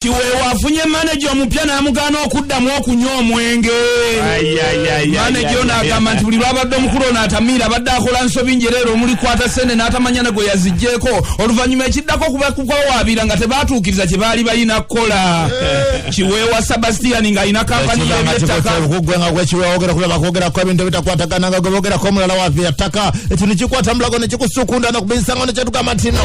Kiwewa afunye manager omupya n'amugaana okuddamu okunywa omwenge. Manager ono agamba nti buli lwabadde omukulu ono atamiira abadde akola nsobi njereero omulikwata sene n'atamanya ne gwe yaziggyeko oluvannyuma ekiddako kubawaabira nga tebaatuukiriza kye baali balina kukola. Kiwewa Sebastian ng'alina kampani y'eby'ettaka. Okugwenga kw'ekiwewa ogera kulaba kwogerako ebintu ebitakwatagana nga gwe bogerako omulala wa by'ettaka ekintu kikwata mulago ne kikusukunda n'okubisanga ne kyetugamba nti no.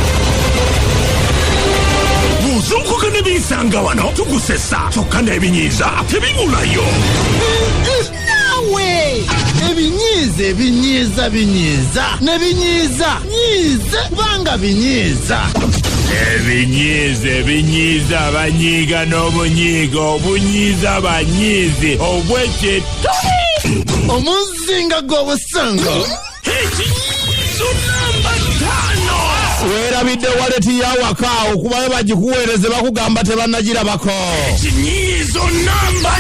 Muzukuka ne bisanga wano tukusesa kyokka n'ebinyiiza tebibulayo. Nawe ebinyiiza nyiize kubanga binyiiza. Ebinyiiza banyiiga n'obunyiiga obunyiiza banyiizi obw'ekituli Omuzinga gw'obusanga ekinyiizo namba 5. Weerabidde waleti y'awaka okubayo bagikuweereze bakugamba tebannagirabako. Ekinyiizo namba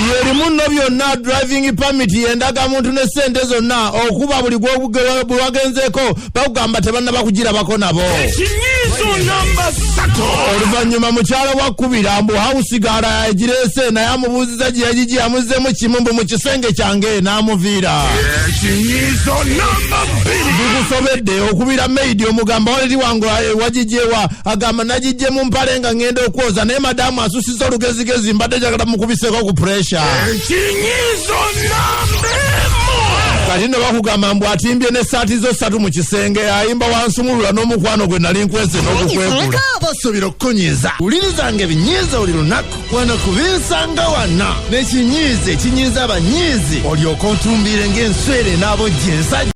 4. Yerimu nno byonna driving permit yendaga muntu ne ssente zonna okuba buli bwewagenzeeko bakugamba tebannabakugirabako nabo. Ekinyiizo namba 3. Oluvannyuma mukyalo bwakkubira mbu hawusigala yagireese naye amubuuziza gye yagigi yamuzzemu kimu mbu mu kisenge kyange n'amuviira. Ekinyiizo namba 2. Bikusobedde okubira maidi omugamba waleti wange wagijjewa agamba nagijje mu mpale nga ngenda okwoza naye madamu asusizza olugezigezi mbadde njagala mukubiseko ku pressure. Ekinyiizo namba 1. Kati nno bakugamba mbu atimbye n'essaati zo 3 mu kisenge ayimba wansumulula n'omukwano gwe nali nkwese n'okukwekula. Basuubira okukunyiiza wulirizanga ebinyiiza buli lunaku wano kubinsanga wana n'ekinyiiza ekinyiiza abanyiizi olyoka ontumbiire ng'enswere n'abojja ensajja.